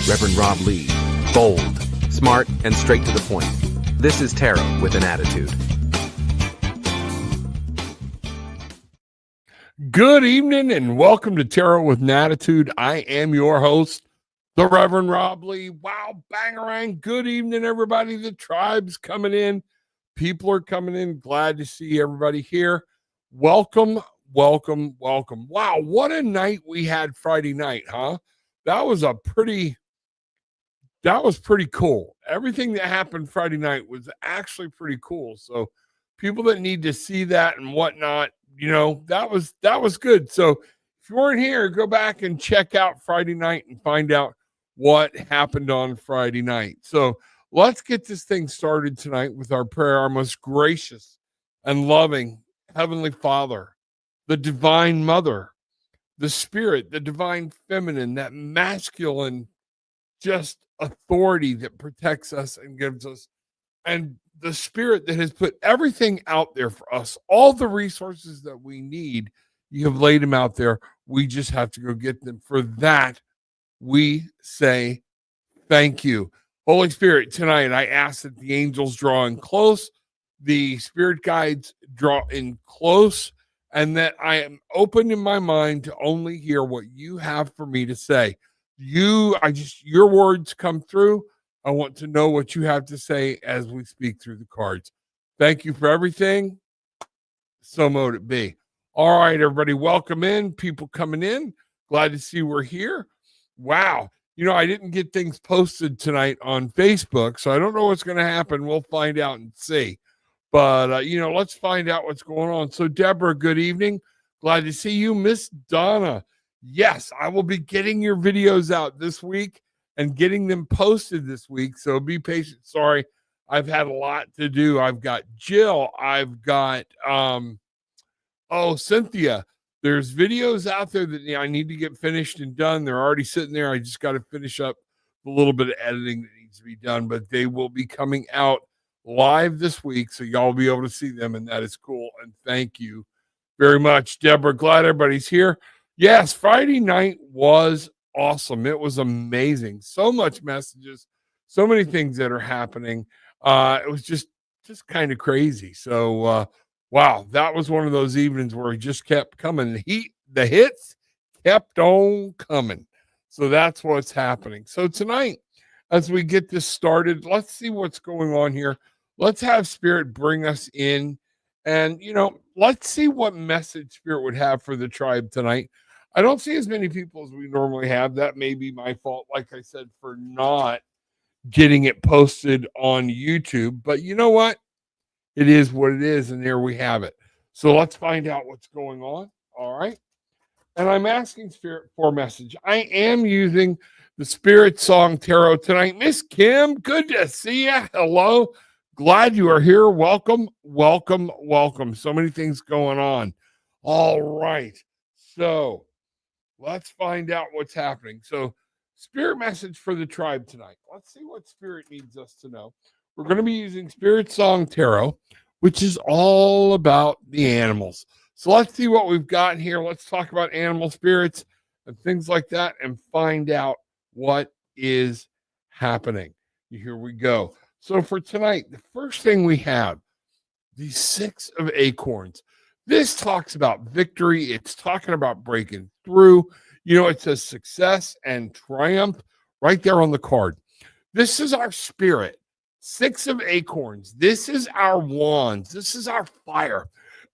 Reverend Rob Lee. Bold, smart, and straight to the point. This is Tarot with an Attitude. Good evening and welcome to Tarot with an Attitude. I am your host, the Reverend Rob Lee. Wow, bangarang. Good evening, everybody. The tribe's coming in. People are coming in. Glad to see everybody here. Welcome, welcome, welcome. Wow, what a night we had Friday night, huh? That was pretty cool. Everything that happened Friday night was actually pretty cool. So people that need to see that and whatnot, that was good. So if you weren't here, go back and check out Friday night and find out what happened on Friday night. So let's get this thing started tonight with our prayer. Our most gracious and loving Heavenly Father, the Divine Mother, the Spirit, the Divine Feminine, that masculine just authority that protects us and gives us, and the Spirit that has put everything out there for us, all the resources that we need. You have laid them out there. We just have to go get them. For that, we say thank you. Holy Spirit, tonight I ask that the angels draw in close, the spirit guides draw in close, and that I am open in my mind to only hear what you have for me to say. Your words come through. I want to know what you have to say as we speak through the cards. Thank you for everything. So mote it be. All right, everybody, welcome in. People coming in. Glad to see we're here. Wow. I didn't get things posted tonight on Facebook, so I don't know what's going to happen. We'll find out and see. But, let's find out what's going on. So, Deborah, good evening. Glad to see you. Miss Donna. Yes, I will be getting your videos out this week and getting them posted this week. So be patient. Sorry, I've had a lot to do. I've got Jill. I've got, Cynthia. There's videos out there that I need to get finished and done. They're already sitting there. I just got to finish up a little bit of editing that needs to be done, but they will be coming out live this week. So y'all will be able to see them, and that is cool. And thank you very much, Deborah. Glad everybody's here. Yes, Friday night was awesome. It was amazing. So much messages, so many things that are happening. It was just kind of crazy. So, wow, that was one of those evenings where he just kept coming. The hits kept on coming. So that's what's happening. So tonight, as we get this started, let's see what's going on here. Let's have Spirit bring us in, and, let's see what message Spirit would have for the tribe tonight. I don't see as many people as we normally have. That may be my fault, like I said, for not getting it posted on YouTube. But you know what? It is what it is, and there we have it. So let's find out what's going on. All right. And I'm asking Spirit for a message. I am using the Spirit Song Tarot tonight. Miss Kim, good to see you. Hello. Glad you are here. Welcome, welcome, welcome. So many things going on. All right. So let's find out what's happening. So, Spirit message for the tribe tonight. Let's see what Spirit needs us to know. We're going to be using Spirit Song Tarot, which is all about the animals. So let's see what we've got here. Let's talk about animal spirits and things like that and find out what is happening. Here we go. So for tonight, the first thing we have, the 6 of Acorns. This talks about victory. It's talking about breaking through. It says success and triumph right there on the card. This is our spirit. 6 of Acorns. This is our wands. This is our fire.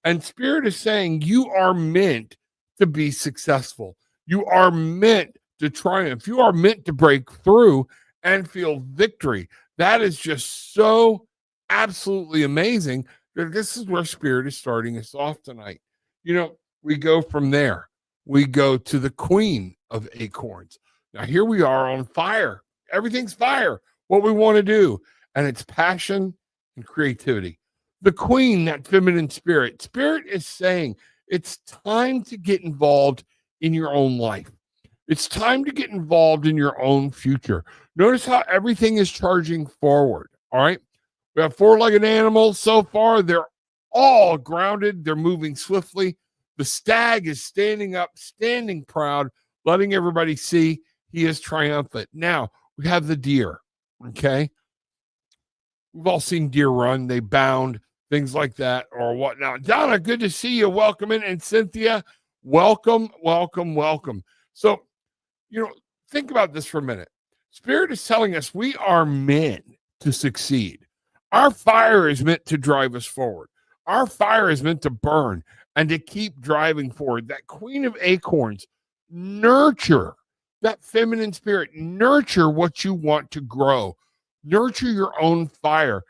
And Spirit is saying you are meant to be successful. You are meant to triumph. You are meant to break through and feel victory. That is just so absolutely amazing. This is where Spirit is starting us off tonight. We go from there. We go to the Queen of Acorns. Now, here we are on fire. Everything's fire. What we want to do. And it's passion and creativity. The Queen, that feminine spirit. Spirit is saying it's time to get involved in your own life. It's time to get involved in your own future. Notice how everything is charging forward. All right. We have 4-legged animals so far. They're all grounded. They're moving swiftly. The stag is standing up, standing proud, letting everybody see he is triumphant. Now, We have the deer. Okay. We've all seen deer run, they bound, things like that, or whatnot. Donna, good to see you. Welcome in. And Cynthia, welcome, welcome, welcome. So, think about this for a minute. Spirit is telling us we are meant to succeed. Our fire is meant to drive us forward. Our fire is meant to burn and to keep driving forward. That Queen of Acorns, nurture that feminine spirit, nurture what you want to grow, nurture your own fire.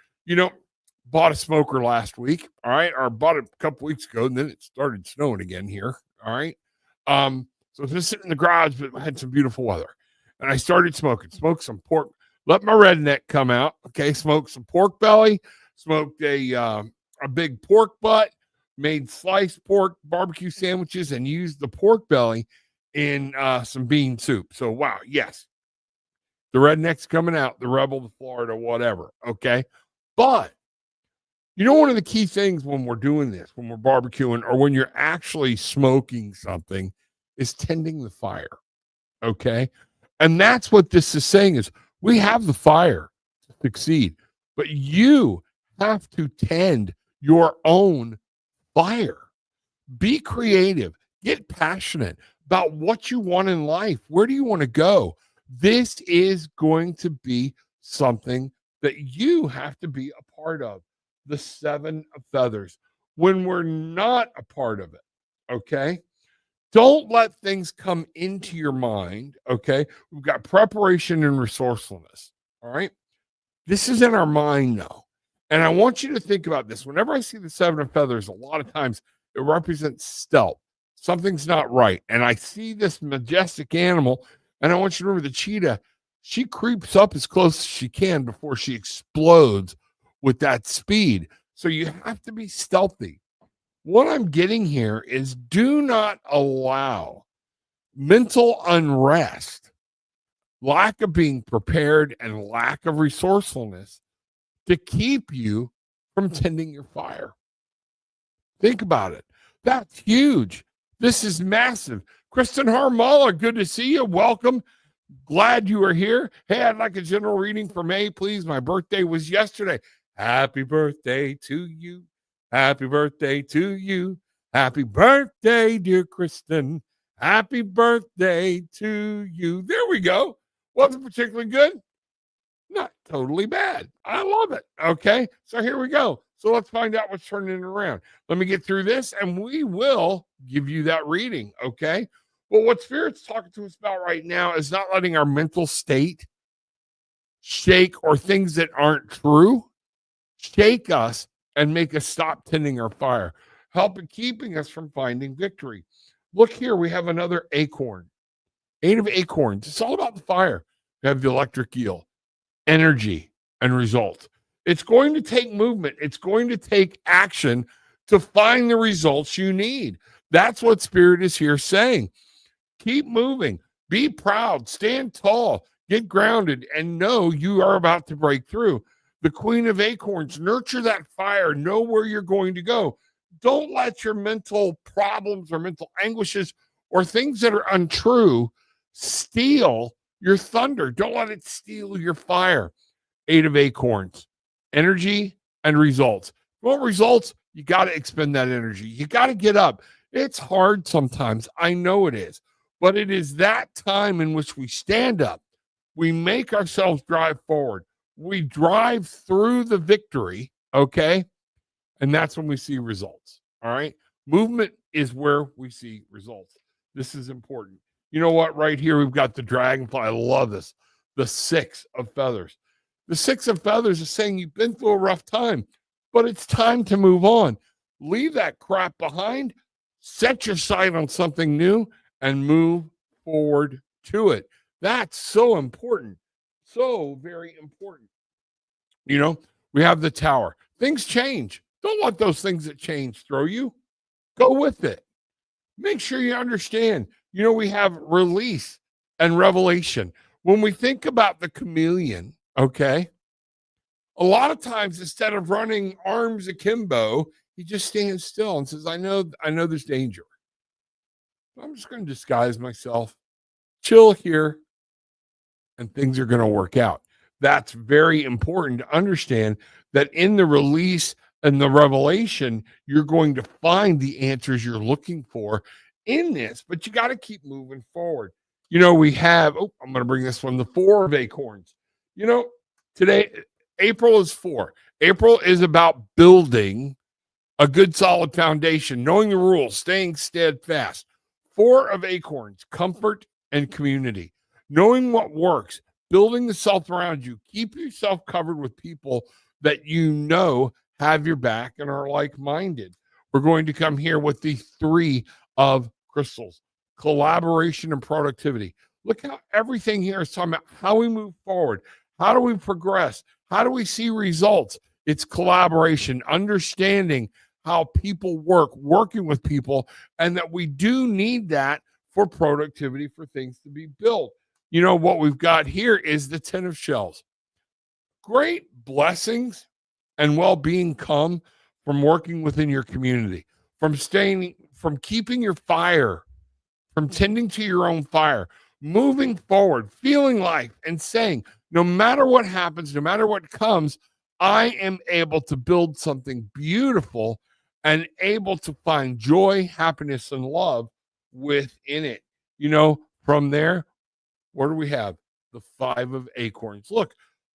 Bought a smoker last week, all right, or bought it a couple weeks ago, and then it started snowing again here, all right. So just sitting in the garage, but I had some beautiful weather, and I started smoked some pork, let my redneck come out, okay, smoked some pork belly, smoked a big pork butt, made sliced pork barbecue sandwiches, and used the pork belly in some bean soup. So, wow, yes, the redneck's coming out, the rebel, the Florida, whatever, okay? But, one of the key things when we're doing this, when we're barbecuing, or when you're actually smoking something, is tending the fire, okay? And that's what this is saying is we have the fire to succeed, but you have to tend your own fire. Be creative. Get passionate about what you want in life. Where do you want to go? This is going to be something that you have to be a part of. The 7 of feathers. When we're not a part of it, okay? Don't let things come into your mind, okay? We've got preparation and resourcefulness, all right? This is in our mind now. And I want you to think about this. Whenever I see the 7 of feathers, a lot of times it represents stealth. Something's not right. And I see this majestic animal, and I want you to remember the cheetah, she creeps up as close as she can before she explodes with that speed. So you have to be stealthy. What I'm getting here is do not allow mental unrest, lack of being prepared, and lack of resourcefulness to keep you from tending your fire. Think about it. That's huge. This is massive. Kristen Harmala, good to see you. Welcome. Glad you are here. Hey, I'd like a general reading for May, please. My birthday was yesterday. Happy birthday to you. Happy birthday to you. Happy birthday, dear Kristen. Happy birthday to you. There we go. Wasn't particularly good. Not totally bad. I love it. Okay. So here we go. So let's find out what's turning it around. Let me get through this and we will give you that reading. Okay. Well, what Spirit's talking to us about right now is not letting our mental state shake or things that aren't true shake us and make us stop tending our fire, helping keeping us from finding victory. Look here, we have another acorn, 8 of acorns. It's all about the fire. We have the electric eel, energy and results. It's going to take movement. It's going to take action to find the results you need. That's what Spirit is here saying. Keep moving. Be proud. Stand tall. Get grounded and know you are about to break through. The Queen of Acorns, nurture that fire. Know where you're going to go. Don't let your mental problems or mental anguishes or things that are untrue steal your thunder. Don't let it steal your fire. 8 of acorns, energy and results. You want results? You got to expend that energy. You got to get up. It's hard sometimes. I know it is. But it is that time in which we stand up. We make ourselves drive forward. We drive through the victory, okay? And that's when we see results, all right? Movement is where we see results. This is important. You know what? Right here, we've got the dragonfly. I love this. The 6 of feathers. The 6 of feathers is saying you've been through a rough time, but it's time to move on. Leave that crap behind. Set your sight on something new and move forward to it. That's so important. So very important. We have the tower. Things change. Don't let those things that change throw you. Go with it. Make sure you understand. We have release and revelation. When we think about the chameleon, okay, a lot of times instead of running arms akimbo, he just stands still and says, I know there's danger. I'm just going to disguise myself, chill here, and things are going to work out. That's very important to understand that in the release and the revelation, you're going to find the answers you're looking for in this, but you got to keep moving forward. We have, I'm going to bring this one, the 4 of acorns. Today, April is 4. April is about building a good solid foundation, knowing the rules, staying steadfast. 4 of acorns, comfort and community, knowing what works, building the self around you. Keep yourself covered with people that have your back and are like-minded. We're going to come here with the 3 of crystals, collaboration and productivity. Look how everything here is talking about how we move forward. How do we progress? How do we see results? It's collaboration, understanding how people work, working with people, and that we do need that for productivity, for things to be built. What we've got here is the 10 of shells. Great blessings and well-being come from working within your community, from keeping your fire, from tending to your own fire, moving forward, feeling life, and saying, no matter what happens, no matter what comes, I am able to build something beautiful and able to find joy, happiness, and love within it. From there, what do we have? The 5 of acorns. Look,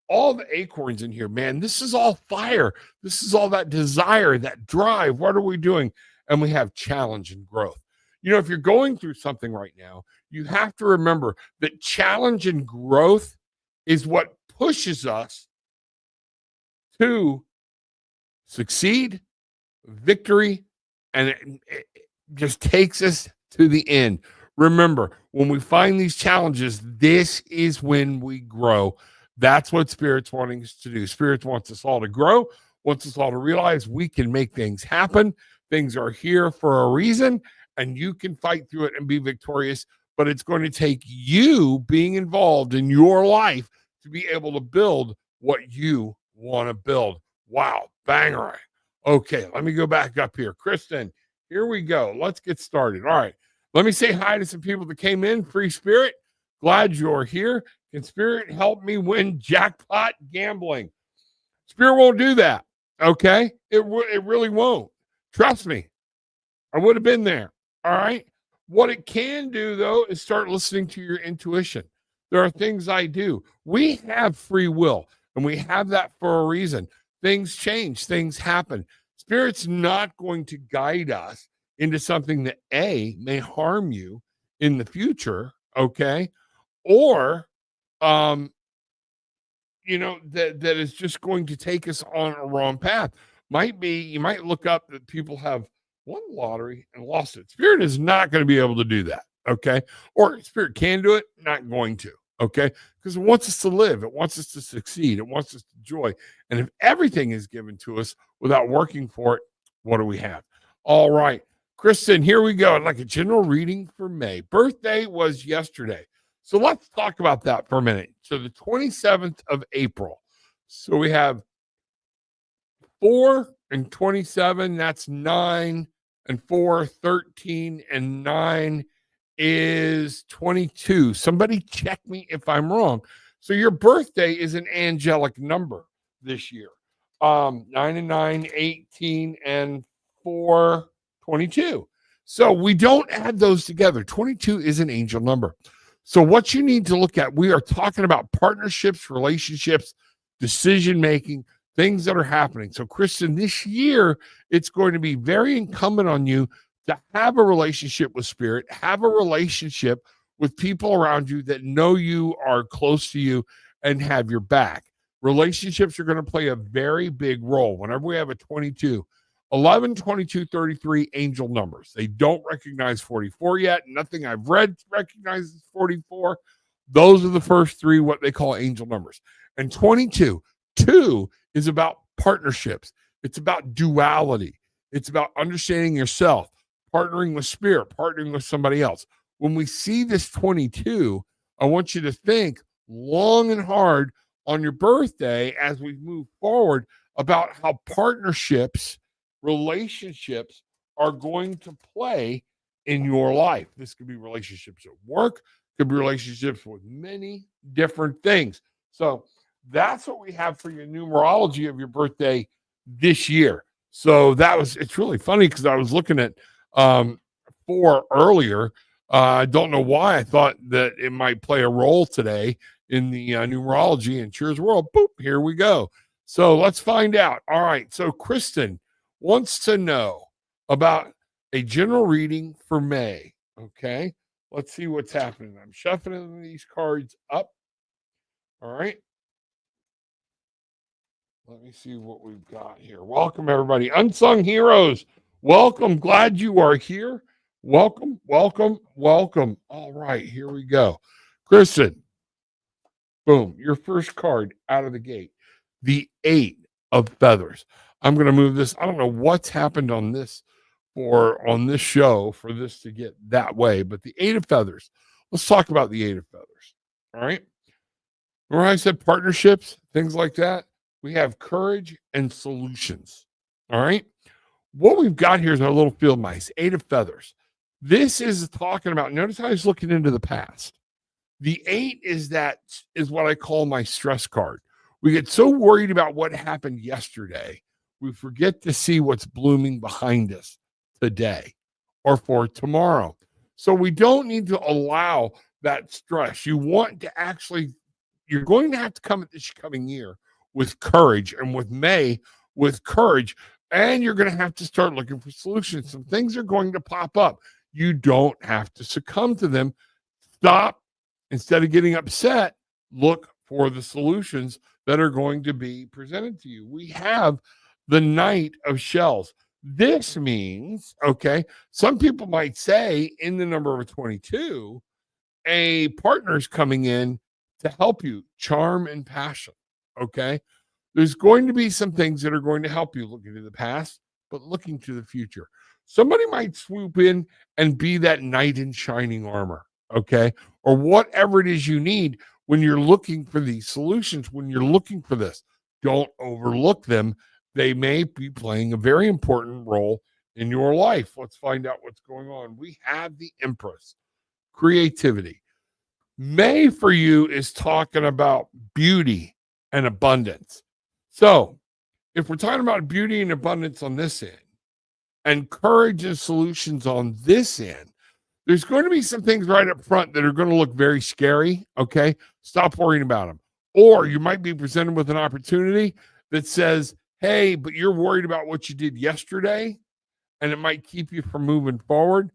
all the acorns in here, man, this is all fire. This is all that desire, that drive. What are we doing? And we have challenge and growth. If you're going through something right now, you have to remember that challenge and growth is what pushes us to succeed, victory, and it just takes us to the end. Remember, when we find these challenges, this is when we grow. That's what Spirit's wanting us to do. Spirit wants us all to grow, wants us all to realize we can make things happen. Things are here for a reason, and you can fight through it and be victorious. But it's going to take you being involved in your life to be able to build what you want to build. Wow, banger. Okay, let me go back up here. Kristen, here we go. Let's get started. All right, let me say hi to some people that came in. Free Spirit, glad you're here. Can Spirit help me win jackpot gambling? Spirit won't do that, okay? It really won't. Trust me. I would have been there, all right? What it can do, though, is start listening to your intuition. There are things I do. We have free will, and we have that for a reason. Things change. Things happen. Spirit's not going to guide us into something that, A, may harm you in the future, okay? Or, that is just going to take us on a wrong path. You might look up that people have won the lottery and lost it. Spirit is not going to be able to do that, okay? Or Spirit can do it, not going to, okay? Because it wants us to live. It wants us to succeed. It wants us to joy. And if everything is given to us without working for it, what do we have? All right, Kristen, here we go. I'd like a general reading for May. Birthday was yesterday. So let's talk about that for a minute. So the 27th of April. So we have 4 and 27, that's 9, and 4, 13, and 9 is 22. Somebody check me if I'm wrong. So your birthday is an angelic number this year. 9 and 9, 18, and 4, 22. So we don't add those together. 22 is an angel number. So what you need to look at, we are talking about partnerships, relationships, decision-making, things that are happening. So, Kristen, this year, it's going to be very incumbent on you to have a relationship with Spirit, have a relationship with people around you that know you, are close to you, and have your back. Relationships are going to play a very big role. Whenever we have a 22, 11, 22, 33 angel numbers. They don't recognize 44 yet. Nothing I've read recognizes 44. Those are the first 3, what they call angel numbers. And 22, 2 is about partnerships. It's about duality. It's about understanding yourself, partnering with Spirit, partnering with somebody else. When we see this 22, I want you to think long and hard on your birthday as we move forward about how partnerships, relationships are going to play in your life. This could be relationships at work, could be relationships with many different things. So that's what we have for your numerology of your birthday this year. So it's really funny because I was looking at 4 earlier. I don't know why I thought that it might play a role today in the numerology and Cheers World. Boop, here we go. So let's find out. All right. So Kristen wants to know about a general reading for May. Okay. Let's see what's happening. I'm shuffling these cards up. All right. Let me see what we've got here. Welcome, everybody. Unsung Heroes. Welcome. Glad you are here. Welcome, welcome, welcome. All right, here we go. Kristen, boom, your first card out of the gate. The 8 of Feathers. I'm going to move this. I don't know what's happened on this on this show for this to get that way, but the 8 of Feathers. Let's talk about the 8 of Feathers. All right. Remember I said partnerships, things like that? We have courage and solutions. All right. What we've got here is our little field mice, 8 of Feathers. This is talking about, notice how he's looking into the past. The 8 is what I call my stress card. We get so worried about what happened yesterday, we forget to see what's blooming behind us today or for tomorrow. So we don't need to allow that stress. You want to actually, you're going to have to come at this coming year with courage, and with May with courage, and you're going to have to start looking for solutions. Some things are going to pop up. You don't have to succumb to them. Stop. Instead of getting upset, look for the solutions that are going to be presented to you. We have the Knight of Shells. This means, okay, some people might say in the number of 22, a partner's coming in to help you, charm and passion, okay? There's going to be some things that are going to help you looking to the past, but looking to the future. Somebody might swoop in and be that knight in shining armor, okay? Or whatever it is you need when you're looking for these solutions, when you're looking for this. Don't overlook them. They may be playing a very important role in your life. Let's find out what's going on. We have the Empress, creativity. May for you is talking about beauty and abundance. So if we're talking about beauty and abundance on this end and courage and solutions on this end, there's going to be some things right up front that are going to look very scary. Okay. Stop worrying about them. Or you might be presented with an opportunity that says, hey, but you're worried about what you did yesterday and it might keep you from moving forward.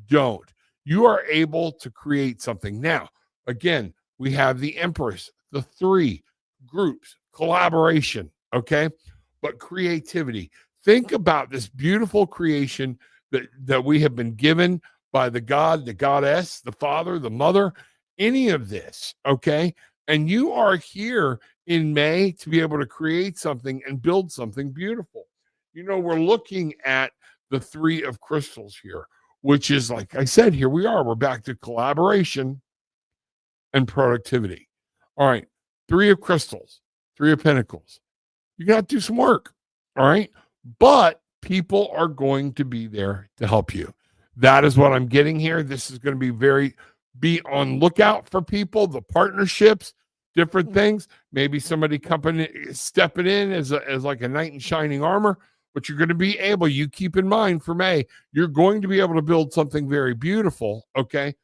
Don't. You are able to create something. Now, again, we have the Empress, the 3 groups, collaboration. Okay. But creativity. Think about this beautiful creation that we have been given by the God, the goddess, the father, the mother, any of this, okay? And you are here in May to be able to create something and build something beautiful. You know, we're looking at the 3 of crystals here, which is, like I said, here we are. We're back to collaboration and productivity. All right, 3 of crystals, 3 of pentacles. You're going to have to do some work, all right? But people are going to be there to help you. That is what I'm getting here. This is going to be on lookout for people, the partnerships, different things. Maybe somebody stepping in as like a knight in shining armor, but you're going to be able, you keep in mind for May, you're going to be able to build something very beautiful. Okay.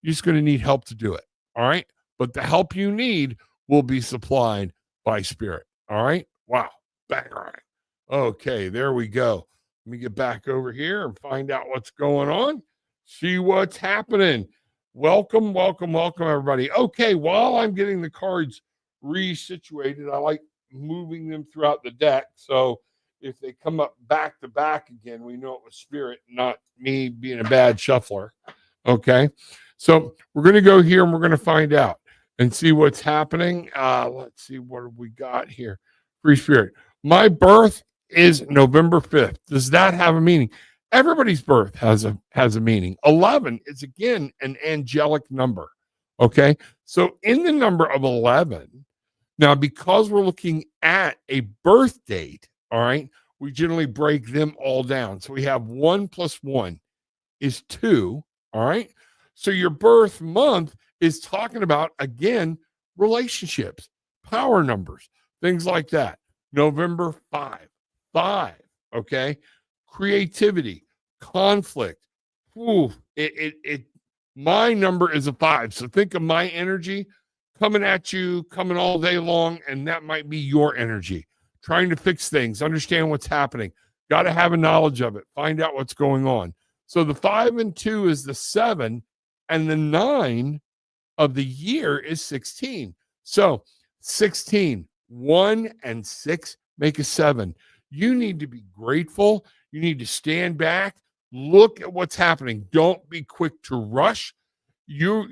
You're just going to need help to do it. All right. But the help you need will be supplied by spirit. All right. Wow. Bang. All right. Okay. There we go. Let me get back over here and find out what's going on. See what's happening. Welcome, welcome, welcome, everybody. Okay, while I'm getting the cards resituated, I like moving them throughout the deck. So if they come up back to back again, we know it was spirit, not me being a bad shuffler. Okay, so we're going to go here and we're going to find out and see what's happening. Let's see, what have we got here? Free spirit. My birth is November 5th. Does that have a meaning? Everybody's birth has a meaning. 11 is, again, an angelic number. Okay. So in the number of 11, now, because we're looking at a birth date, all right, we generally break them all down. So we have 1 + 1 is 2. All right. So your birth month is talking about, again, relationships, power numbers, things like that. November 5, 5. Okay. Creativity, conflict. Ooh, my number is a 5. So think of my energy coming at you, coming all day long, and that might be your energy. Trying to fix things, understand what's happening. Got to have a knowledge of it, find out what's going on. So the 5 and 2 is the 7, and the 9 of the year is 16. So 16, 1 and 6 make a 7. You need to be grateful. You need to stand back, look at what's happening. Don't be quick to rush. You're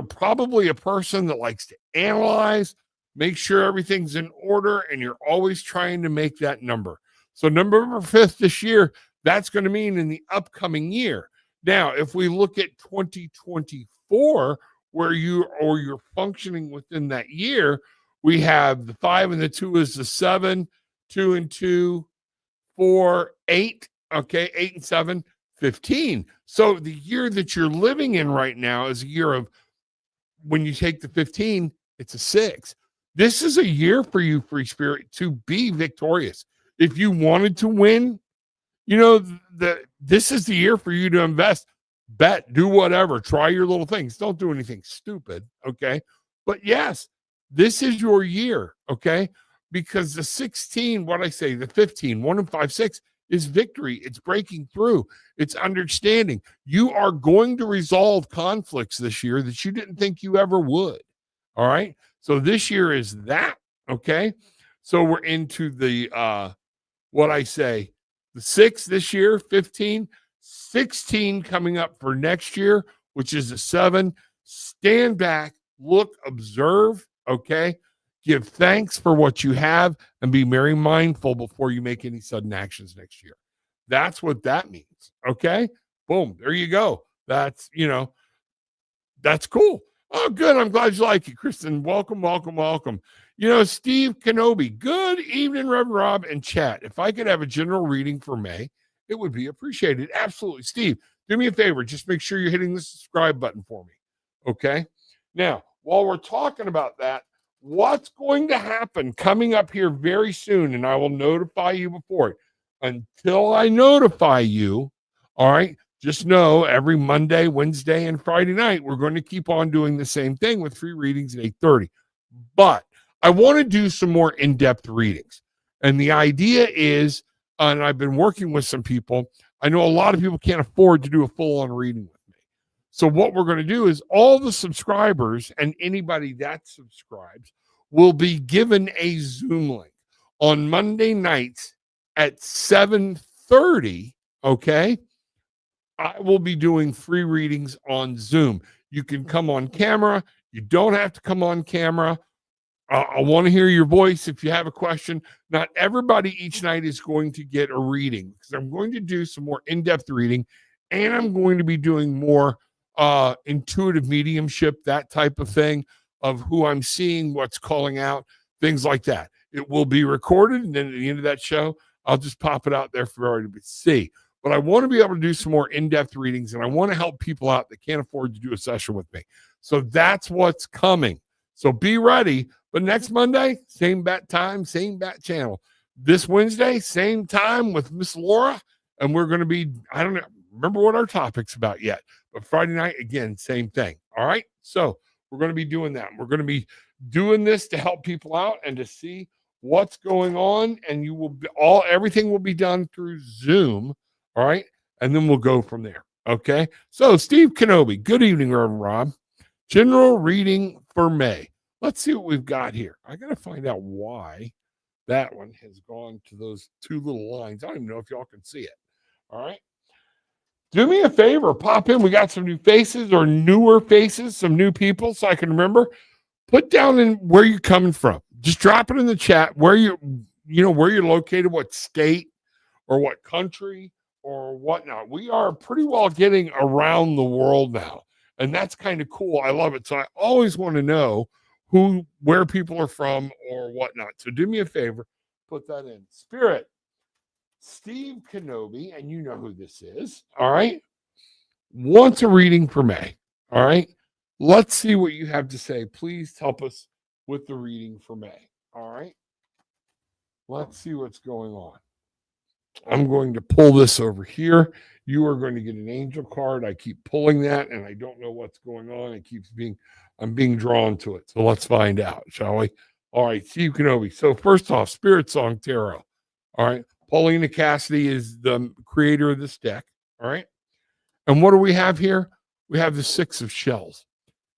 probably a person that likes to analyze, make sure everything's in order, and you're always trying to make that number. So November 5th this year, that's going to mean in the upcoming year. Now, if we look at 2024, where you're functioning within that year, we have the 5 and the 2 is the 7, 2 and 2, 4, 8. Okay, 8 and 7, 15. So the year that you're living in right now is a year of, when you take the 15, it's a 6. This is a year for you, free spirit, to be victorious. If you wanted to win, this is the year for you to invest, bet, do whatever, try your little things. Don't do anything stupid, okay? But yes, this is your year, okay? Because the 16, what I say, the 15, 1 and 5, 6 is victory. It's breaking through. It's understanding. You are going to resolve conflicts this year that you didn't think you ever would. All right. So this year is that. Okay. So we're into the what I say, the 6 this year, 15, 16 coming up for next year, which is a 7. Stand back, look, observe. Okay. Give thanks for what you have and be very mindful before you make any sudden actions next year. That's what that means. Okay. Boom. There you go. That's cool. Oh, good. I'm glad you like it, Kristen. Welcome, welcome, welcome. Steve Kenobi. Good evening, Reverend Rob and chat. If I could have a general reading for May, it would be appreciated. Absolutely. Steve, do me a favor. Just make sure you're hitting the subscribe button for me. Okay. Now, while we're talking about that, what's going to happen coming up here very soon, and I will notify you before it. Until I notify you, all right, just know every Monday, Wednesday, and Friday night, we're going to keep on doing the same thing with free readings at 8:30. But I want to do some more in-depth readings. And the idea is, and I've been working with some people, I know a lot of people can't afford to do a full-on reading with me. So what we're going to do is all the subscribers and anybody that subscribes will be given a Zoom link on Monday nights at 7:30. Okay. I will be doing free readings on Zoom. You can come on camera. You don't have to come on camera. I want to hear your voice if you have a question. Not everybody each night is going to get a reading because I'm going to do some more in-depth reading, and I'm going to be doing more intuitive mediumship, that type of thing, of who I'm seeing, what's calling out, things like that. It will be recorded, and then at the end of that show, I'll just pop it out there for everybody to see. But I want to be able to do some more in-depth readings, and I want to help people out that can't afford to do a session with me. So that's what's coming. So be ready. But next Monday, same bat time, same bat channel. This Wednesday, same time with Miss Laura. And we're going to be, I don't know, remember what our topic's about yet. But Friday night, again, same thing. All right. So we're going to be doing that. We're going to be doing this to help people out and to see what's going on. And you will be everything will be done through Zoom. All right. And then we'll go from there. Okay. So Steve Kenobi, good evening, Reverend Rob. General reading for May. Let's see what we've got here. I got to find out why that one has gone to those two little lines. I don't even know if y'all can see it. All right. Do me a favor. Pop in. We got some new faces or newer faces, some new people so I can remember. Put down in where you're coming from. Just drop it in the chat where where you're located, what state or what country or whatnot. We are pretty well getting around the world now. And that's kind of cool. I love it. So I always want to know where people are from or whatnot. So do me a favor, put that in. Spirit, Steve Kenobi, and you know who this is. All right. wants a reading for May. All right. Let's see what you have to say. Please help us with the reading for May. All right. Let's see what's going on. I'm going to pull this over here. You are going to get an angel card. I keep pulling that and I don't know what's going on. I'm being drawn to it. So let's find out, shall we? All right. See you, Kenobi. So first off, Spirit Song Tarot. All right. Paulina Cassidy is the creator of this deck. All right. And what do we have here? We have the Six of Shells.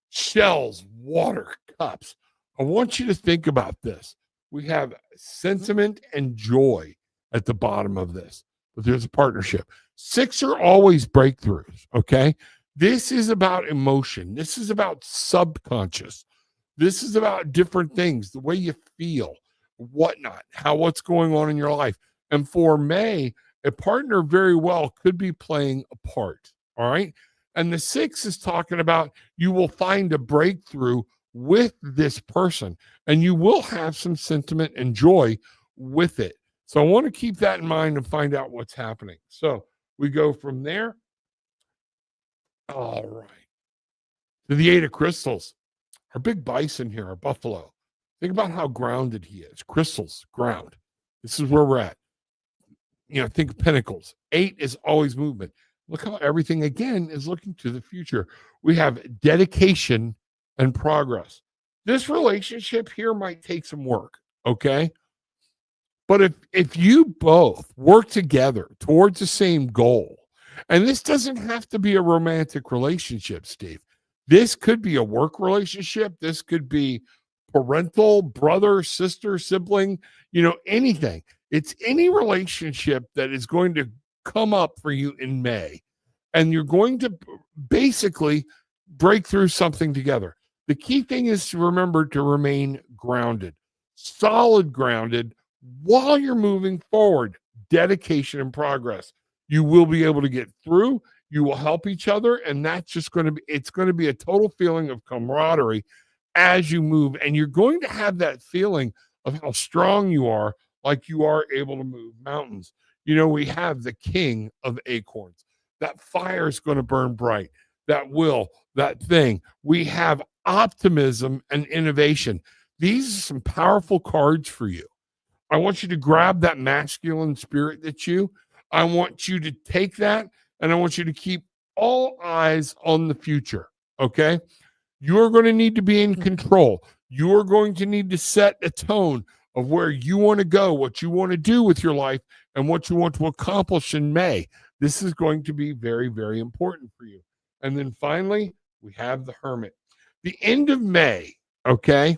Shells, water, cups. I want you to think about this. We have sentiment and joy at the bottom of this, but there's a partnership. Six are always breakthroughs, okay? This is about emotion. This is about subconscious. This is about different things, the way you feel, whatnot, what's going on in your life. And for May, a partner very well could be playing a part, all right? And the six is talking about you will find a breakthrough with this person, and you will have some sentiment and joy with it. So I want to keep that in mind and find out what's happening. So we go from there. All right. To the Eight of Crystals. Our big bison here, our buffalo. Think about how grounded he is. Crystals, ground. This is where we're at. Think of pentacles. 8 is always movement. Look how everything, again, is looking to the future. We have dedication and progress. This relationship here might take some work, okay? But if you both work together towards the same goal, and this doesn't have to be a romantic relationship, Steve. This could be a work relationship. This could be parental, brother, sister, sibling, anything. It's any relationship that is going to come up for you in May, and you're going to basically break through something together. The key thing is to remember to remain grounded, solid grounded while you're moving forward. Dedication and progress. You will be able to get through. You will help each other, and that's just it's going to be a total feeling of camaraderie as you move, and you're going to have that feeling of how strong you are, like you are able to move mountains. We have the king of acorns. That fire is going to burn bright. That thing. We have optimism and innovation. These are some powerful cards for you. I want you to grab that masculine spirit I want you to take that, and I want you to keep all eyes on the future, okay? You're going to need to be in control. You're going to need to set a tone of where you want to go, what you want to do with your life, and what you want to accomplish in May. This is going to be very, very important for you. And then finally, we have the Hermit. The end of May, okay?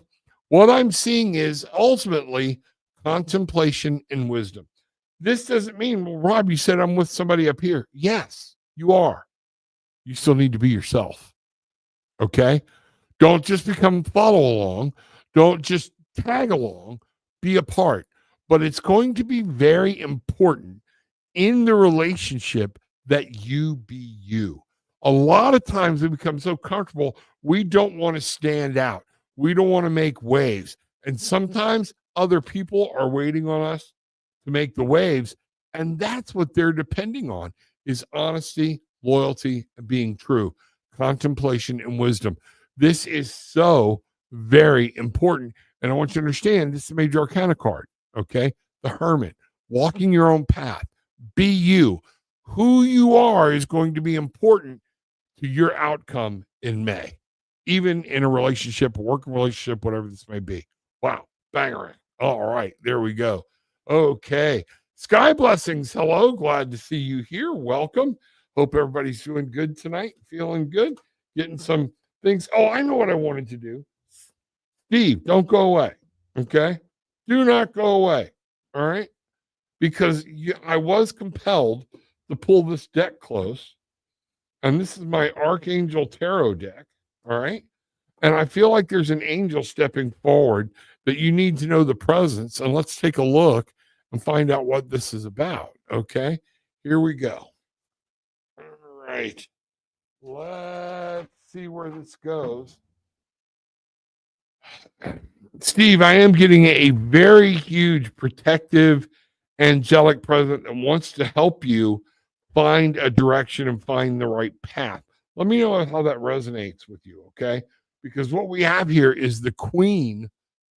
What I'm seeing is ultimately contemplation and wisdom. This doesn't mean, well, Rob, you said I'm with somebody up here. Yes, you are. You still need to be yourself. Okay? Don't just follow along. Don't just tag along. Be a part. But it's going to be very important in the relationship that you be you. A lot of times we become so comfortable, we don't want to stand out. We don't want to make waves. And sometimes other people are waiting on us to make the waves. And that's what they're depending on, is honesty, loyalty, and being true, contemplation, and wisdom. This is so very important. And I want you to understand, this is a major arcana card, okay? The Hermit, walking your own path. Be you. Who you are is going to be important to your outcome in May, even in a relationship, a working relationship, whatever this may be. Wow, banger. All right, there we go. Okay. Sky Blessings, hello. Glad to see you here. Welcome. Hope everybody's doing good tonight. Feeling good. Getting some things. Oh, I know what I wanted to do. Steve, don't go away. Okay? Do not go away. All right? Because I was compelled to pull this deck close. And this is my Archangel Tarot deck. All right? And I feel like there's an angel stepping forward that you need to know the presence. And let's take a look and find out what this is about. Okay? Here we go. All right. Let's see where this goes. Steve, I am getting a very huge protective angelic presence that wants to help you find a direction and find the right path. Let me know how that resonates with you, okay? Because what we have here is the queen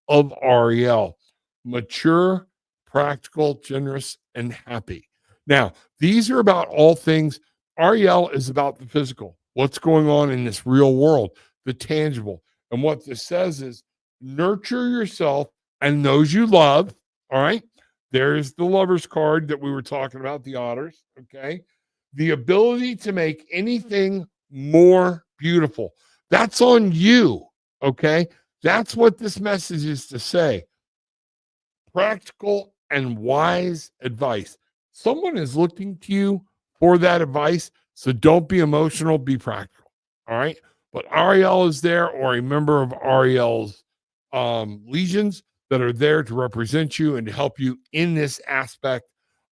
of Ariel: mature, practical, generous, and happy. Now, these are about all things. Ariel is about the physical, what's going on in this real world, the tangible. And what this says is nurture yourself and those you love. All right. There's the lover's card that we were talking about, the otters. Okay. The ability to make anything more beautiful. That's on you. Okay. That's what this message is to say. Practical and wise advice. Someone is looking to you for that advice. So don't be emotional, be practical. All right. But Ariel is there, or a member of Ariel's legions that are there to represent you and to help you in this aspect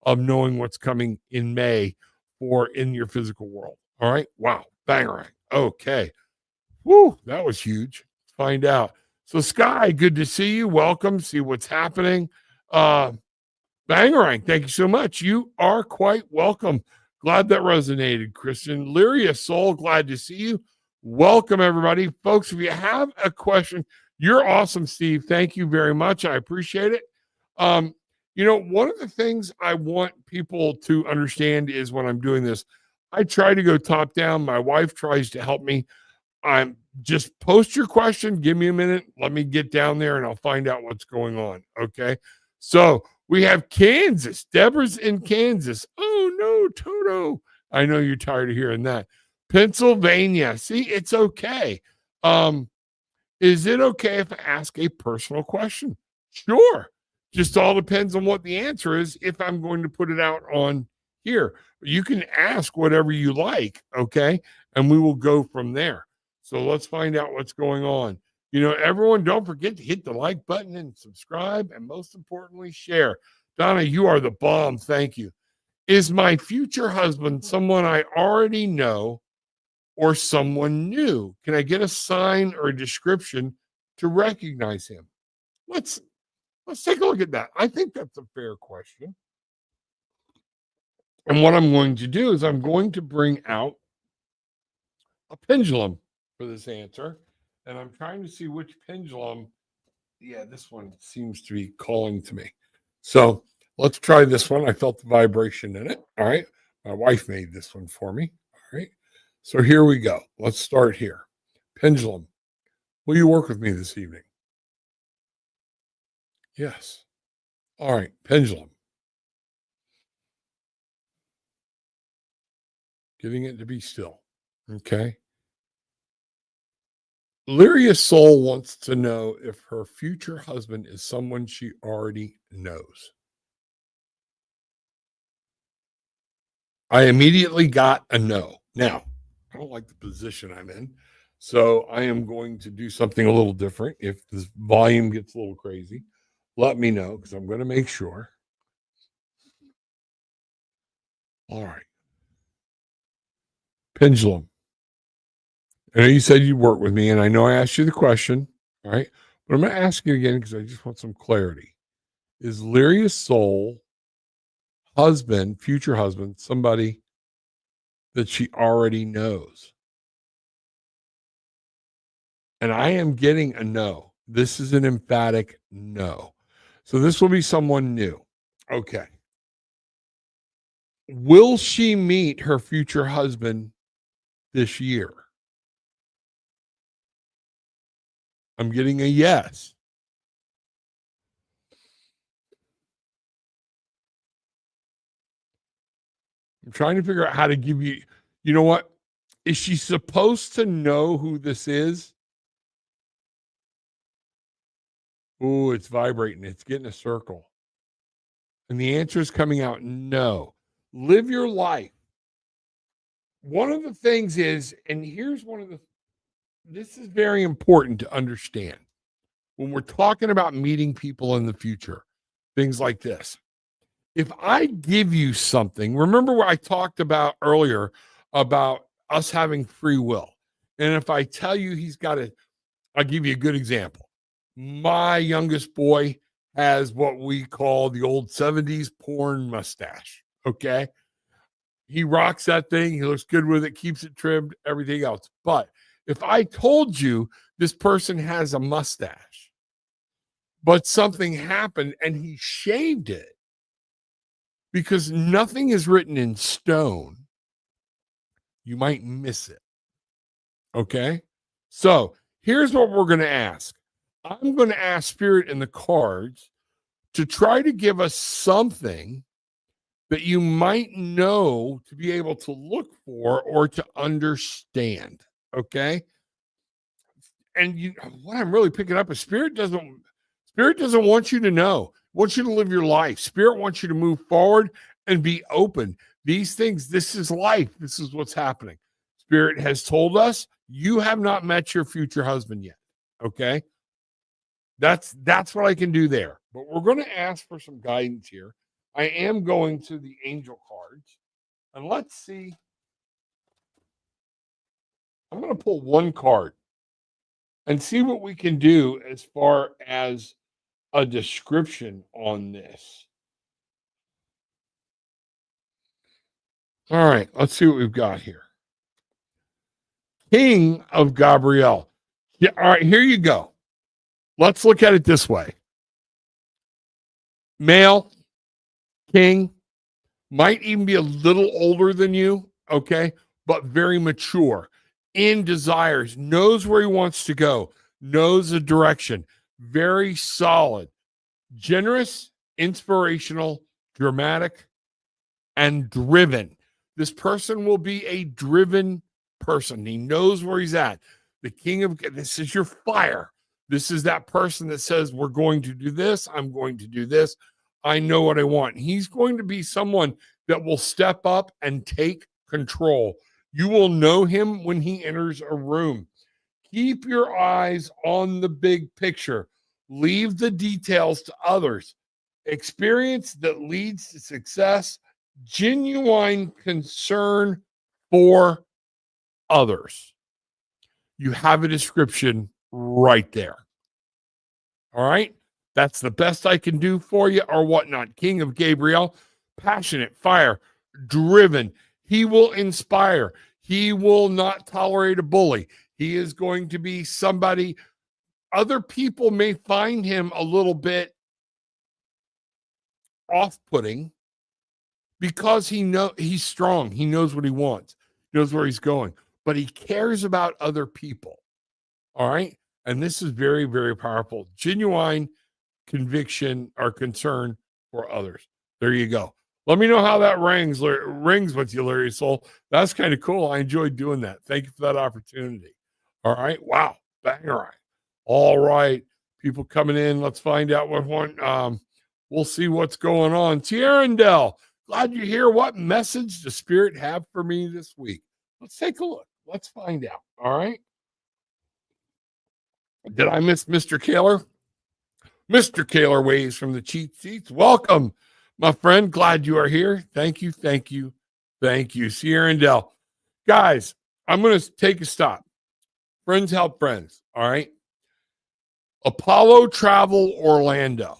of knowing what's coming in May or in your physical world. All right. Wow. Bangarang. Okay. Woo. That was huge. Let's find out. So, Sky, good to see you. Welcome. See what's happening. Bangarang, thank you so much. You are quite welcome. Glad that resonated, Christian. Lyria Soul, glad to see you. Welcome, everybody. Folks, if you have a question, you're awesome, Steve. Thank you very much. I appreciate it. One of the things I want people to understand is when I'm doing this, I try to go top down. My wife tries to help me. I'm just post your question. Give me a minute. Let me get down there and I'll find out what's going on. Okay. So we have Kansas. Deborah's in Kansas. Oh no, Toto. I know you're tired of hearing that. Pennsylvania. See, it's okay. Is it okay if I ask a personal question? Sure. Just all depends on what the answer is if I'm going to put it out on here. You can ask whatever you like, okay? And we will go from there. So let's find out what's going on. Everyone, don't forget to hit the like button and subscribe, and most importantly, share. Donna, you are the bomb. Thank you. Is my future husband someone I already know or someone new? Can I get a sign or a description to recognize him? Let's take a look at that. I think that's a fair question. And what I'm going to do is I'm going to bring out a pendulum for this answer. And I'm trying to see which pendulum. Yeah, this one seems to be calling to me. So let's try this one. I felt the vibration in it. All right. My wife made this one for me. All right. So here we go. Let's start here. Pendulum. Will you work with me this evening? Yes. All right. Pendulum. Getting it to be still. Okay. Lyria's soul wants to know if her future husband is someone she already knows. I immediately got a no. Now, I don't like the position I'm in, so I am going to do something a little different. If this volume gets a little crazy, let me know because I'm going to make sure. All right. Pendulum. I know you said you'd work with me, and I know I asked you the question. All right. But I'm going to ask you again because I just want some clarity. Is Lyria's soul husband, future husband, somebody that she already knows? And I am getting a no. This is an emphatic no. So this will be someone new. Okay. Will she meet her future husband this year? I'm getting a yes. I'm trying to figure out how to give you, you know what? Is she supposed to know who this is? Oh, it's vibrating. It's getting a circle. And the answer is coming out no. Live your life. One of the things is, and here's one of the, this is very important to understand when we're talking about meeting people in the future, things like this. If I give you something, remember what I talked about earlier about us having free will. And if I tell you he's got a, I'll give you a good example. My youngest boy has what we call the old 70s porn mustache. Okay. He rocks that thing. He looks good with it, keeps it trimmed, everything else. But if I told you this person has a mustache, but something happened and he shaved it because nothing is written in stone, you might miss it. Okay. So here's what we're going to ask. I'm going to ask Spirit and the cards to try to give us something that you might know to be able to look for or to understand. Okay. And what I'm really picking up is Spirit doesn't want you to know, wants you to live your life. Spirit wants you to move forward and be open. These things, this is life. This is what's happening. Spirit has told us you have not met your future husband yet. Okay. That's what I can do there. But we're going to ask for some guidance here. I am going to the angel cards. And let's see. I'm going to pull one card and see what we can do as far as a description on this. All right, let's see what we've got here. King of Gabriel. Yeah, all right, here you go. Let's look at it this way. Male, king, might even be a little older than you, okay, but very mature in desires, knows where he wants to go, knows the direction, very solid, generous, inspirational, dramatic, and driven. This person will be a driven person. He knows where he's at. The king of this is your fire. This is that person that says, we're going to do this. I'm going to do this. I know what I want. He's going to be someone that will step up and take control. You will know him when he enters a room. Keep your eyes on the big picture. Leave the details to others. Experience that leads to success, genuine concern for others. You have a description right there. All right. That's the best I can do for you or whatnot. King of Gabriel, passionate, fire, driven. He will inspire. He will not tolerate a bully. He is going to be somebody. Other people may find him a little bit off-putting because he's strong. He knows what he wants. He knows where he's going, but he cares about other people. All right. And this is very, very powerful. Genuine conviction or concern for others. There you go. Let me know how that rings with you, Larry Soul. That's kind of cool. I enjoyed doing that. Thank you for that opportunity. All right. Wow. Banger. All right. People coming in. Let's find out what one. We'll see what's going on. Tierrendell, glad you're here. What message does Spirit have for me this week? Let's take a look. Let's find out. All right. Did I miss Mr. Kaler? Mr. Kaler waves from the cheat sheets. Welcome, my friend. Glad you are here. Thank you. Thank you. Thank you. Sierra and Dell. Guys, I'm going to take a stop. Friends help friends. All right. Apollo Travel Orlando.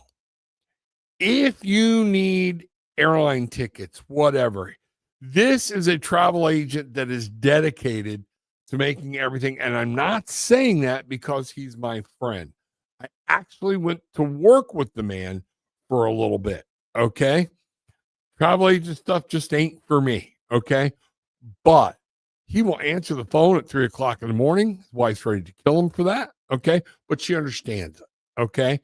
If you need airline tickets, whatever, this is a travel agent that is dedicated to making everything. And I'm not saying that because he's my friend. I actually went to work with the man for a little bit. Okay. Travel agent stuff just ain't for me. Okay. But he will answer the phone at 3:00 in the morning. His wife's ready to kill him for that. Okay. But she understands it. Okay.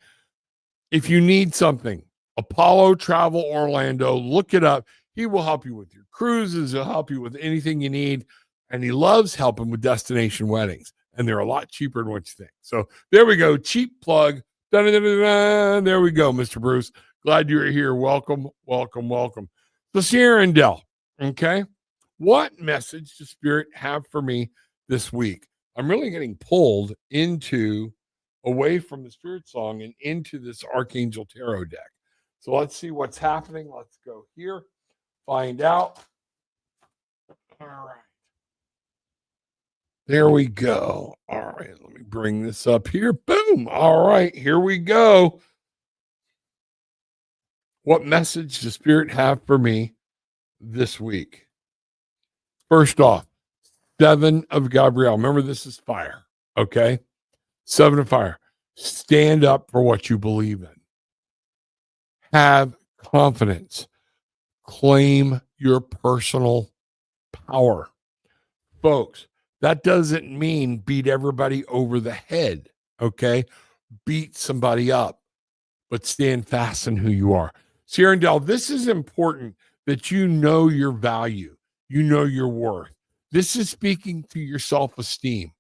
If you need something, Apollo Travel Orlando, look it up. He will help you with your cruises. He'll help you with anything you need. And he loves helping with destination weddings. And they're a lot cheaper than what you think. So there we go. Cheap plug. Da-da-da-da-da. There we go, Mr. Bruce. Glad you're here. Welcome, welcome, welcome. So Sierra and Dell, okay? What message does Spirit have for me this week? I'm really getting pulled away from the Spirit song and into this Archangel Tarot deck. So let's see what's happening. Let's go here. Find out. All right. There we go. All right, let me bring this up here. Boom. All right, here we go. What message does Spirit have for me this week? First off, 7 of Gabrielle. Remember, this is fire. Okay. 7 of fire. Stand up for what you believe in. Have confidence. Claim your personal power. Folks, that doesn't mean beat everybody over the head. Okay. Beat somebody up, but stand fast in who you are. Sierra and Dell, this is important that you know your value. You know your worth. This is speaking to your self-esteem.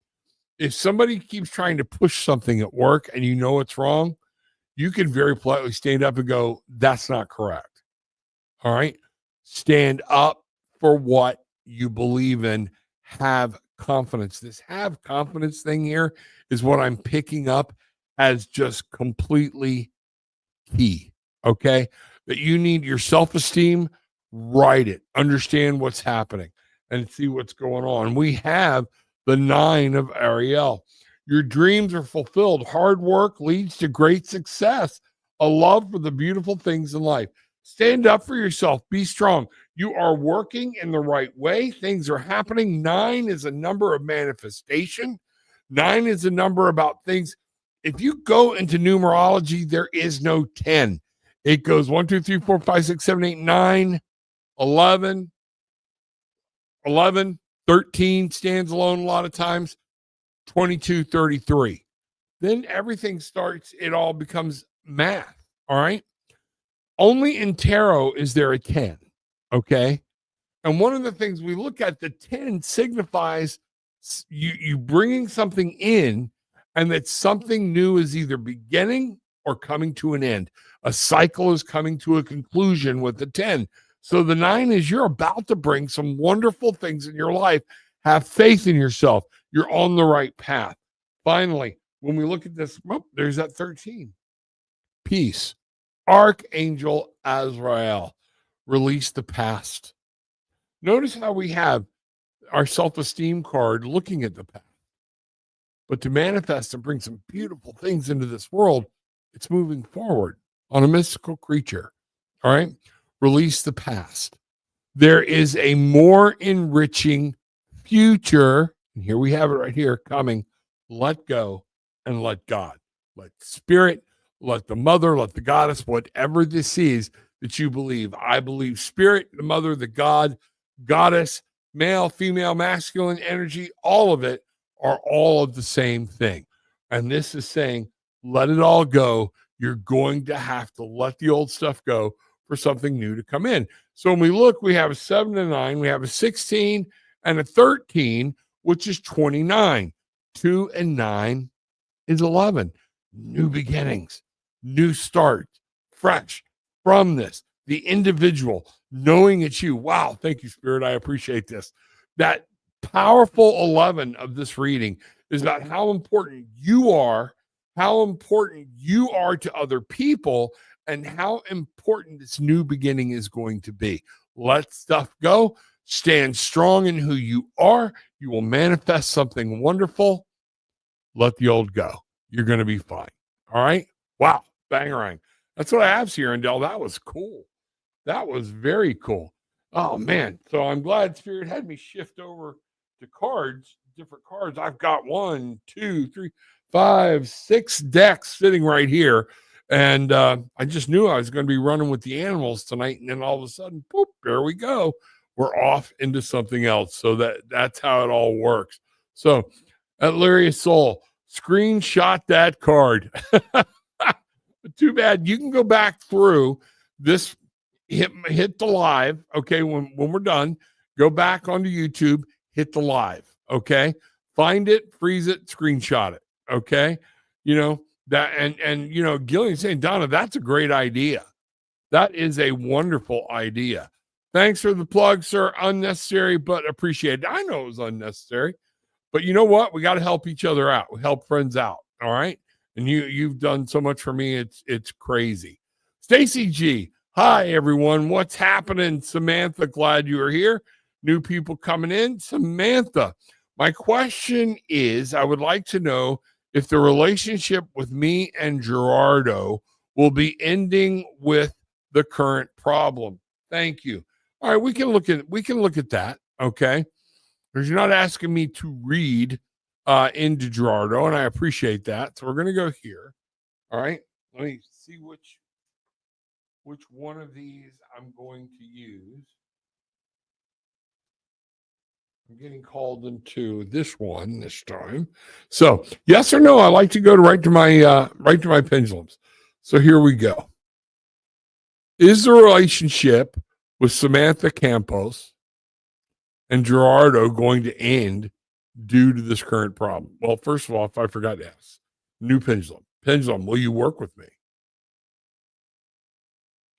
If somebody keeps trying to push something at work and you know it's wrong, you can very politely stand up and go, that's not correct. All right. Stand up for what you believe in. Have confidence. This have confidence thing here is what I'm picking up as just completely key. Okay. That you need your self-esteem, write it, understand what's happening, and see what's going on. We have the 9 of Ariel. Your dreams are fulfilled. Hard work leads to great success. A love for the beautiful things in life. Stand up for yourself. Be strong. You are working in the right way. Things are happening. 9 is a number of manifestation. 9 is a number about things. If you go into numerology, there is no 10. It goes 1, 2, 3, 4, 5, 6, 7, 8, 9, 11, 11, 13 stands alone a lot of times, 22, 33. Then everything starts, it all becomes math. All right. Only in tarot is there a 10. Okay. And one of the things we look at, the 10 signifies you bringing something in, and that something new is either beginning or coming to an end. A cycle is coming to a conclusion with the 10. So the 9 is you're about to bring some wonderful things in your life. Have faith in yourself. You're on the right path. Finally, when we look at this, there's that 13. Peace. Archangel Azrael. Release the past. Notice how we have our self-esteem card looking at the past. But to manifest and bring some beautiful things into this world, it's moving forward on a mystical creature. All right. Release the past. There is a more enriching future. And here we have it right here coming. Let go and let God. Let spirit, let the mother, let the goddess, whatever this is that you believe. I believe spirit, the mother, the God, goddess, male, female, masculine energy, all of it are all of the same thing. And this is saying, let it all go. You're going to have to let the old stuff go for something new to come in. So when we look, we have a 7 and 9, we have a 16 and a 13, which is 29. 2 and 9 is 11. New beginnings, new start, fresh from this. The individual knowing it's you. Wow. Thank you, Spirit. I appreciate this. That powerful 11 of this reading is about how important you are to other people, and how important this new beginning is going to be. Let stuff go. Stand strong in who you are. You will manifest something wonderful. Let the old go. You're going to be fine. All right. Wow. Bangarang. That's what I have here, and Dell. That was cool. That was very cool. Oh, man. So I'm glad Spirit had me shift over to cards, different cards. I've got 1, 2, 3, 5, 6 decks sitting right here. And I just knew I was going to be running with the animals tonight. And then all of a sudden, boop, there we go. We're off into something else. So that's how it all works. So at Lyria's Soul, screenshot that card. Too bad. You can go back through this, hit the live. Okay. When we're done, go back onto YouTube, hit the live. Okay. Find it, freeze it, screenshot it. Okay. You know, that, and you know, Gillian saying, Donna, that's a great idea. That is a wonderful idea. Thanks for the plug, sir. Unnecessary, but appreciated. I know it was unnecessary, but you know what? We got to help each other out. We help friends out. All right. And you've done so much for me. It's crazy. Stacy G. Hi, everyone. What's happening? Samantha, glad you are here. New people coming in. Samantha, my question is, I would like to know if the relationship with me and Gerardo will be ending with the current problem. Thank you. All right, we can look at that. Okay. because you're not asking me to read into Gerardo, and I appreciate that. So we're going to go here. All right. Let me see which one of these I'm going to use. I'm getting called into this one this time. So yes or no, I like to go right to my pendulums. So here we go. Is the relationship with Samantha Campos and Gerardo going to end due to this current problem? Well, first of all, if I forgot to ask, new pendulum. Pendulum, will you work with me?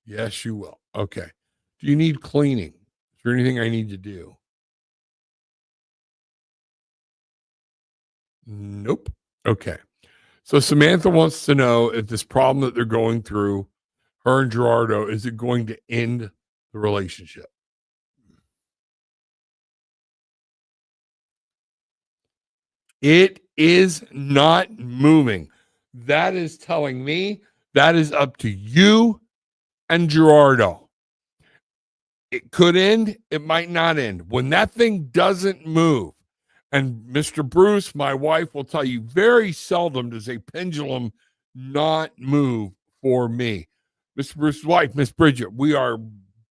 Yes, you will. Okay. Do you need cleaning? Is there anything I need to do? Nope. Okay. So Samantha wants to know if this problem that they're going through, her and Gerardo, is it going to end the relationship? It is not moving. That is telling me that is up to you and Gerardo. It could end, it might not end. When that thing doesn't move, and Mr. Bruce, my wife, will tell you very seldom does a pendulum not move for me. Mr. Bruce's wife, Miss Bridget, we are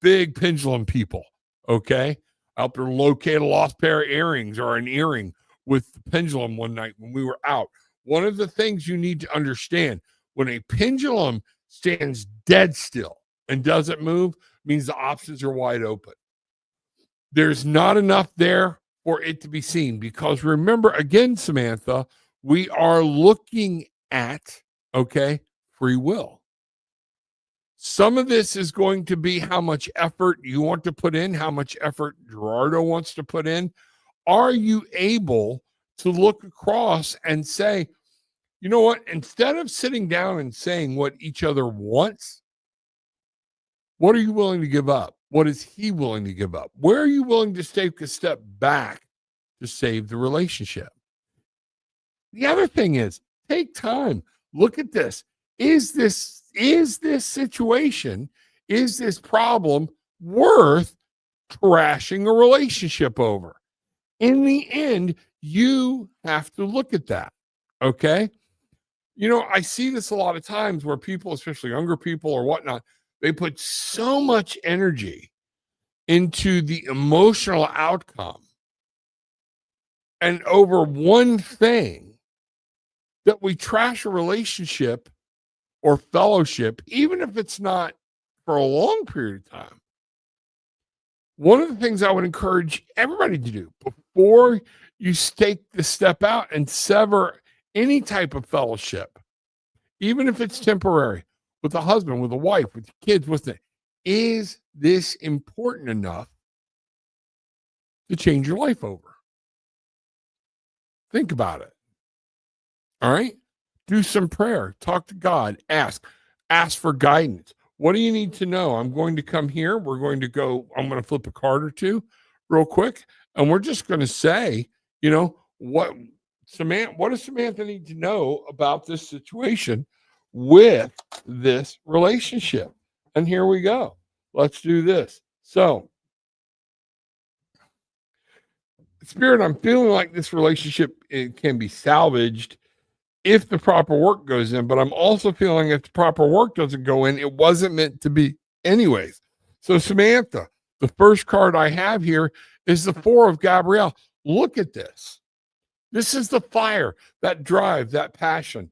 big pendulum people. Okay. I helped her locate a lost pair of earrings or an earring with the pendulum one night when we were out. One of the things you need to understand, when a pendulum stands dead still and doesn't move, means the options are wide open. There's not enough there for it to be seen, because remember, again, Samantha, we are looking at, okay, free will. Some of this is going to be how much effort you want to put in, how much effort Gerardo wants to put in. Are you able to look across and say, you know what, instead of sitting down and saying what each other wants, what are you willing to give up? What is he willing to give up? Where are you willing to take a step back to save the relationship? The other thing is, take time. Look at this. Is this situation, is this problem worth trashing a relationship over? In the end, you have to look at that. Okay. You know, I see this a lot of times where people, especially younger people or whatnot, they put so much energy into the emotional outcome and over one thing that we trash a relationship or fellowship, even if it's not for a long period of time. One of the things I would encourage everybody to do before you take the step out and sever any type of fellowship, even if it's temporary, with a husband, with a wife, with kids, with it, is this important enough to change your life over? Think about it. All right. Do some prayer. Talk to God. Ask for guidance. What do you need to know? I'm going to come here. We're going to go. I'm going to flip a card or two real quick. And we're just going to say, you know, what does Samantha need to know about this situation with this relationship? And here we go. Let's do this. So, Spirit, I'm feeling like this relationship, it can be salvaged if the proper work goes in, but I'm also feeling if the proper work doesn't go in, it wasn't meant to be anyways. So Samantha, the first card I have here is the Four of Gabrielle. Look at this. This is the fire, that drive, that passion.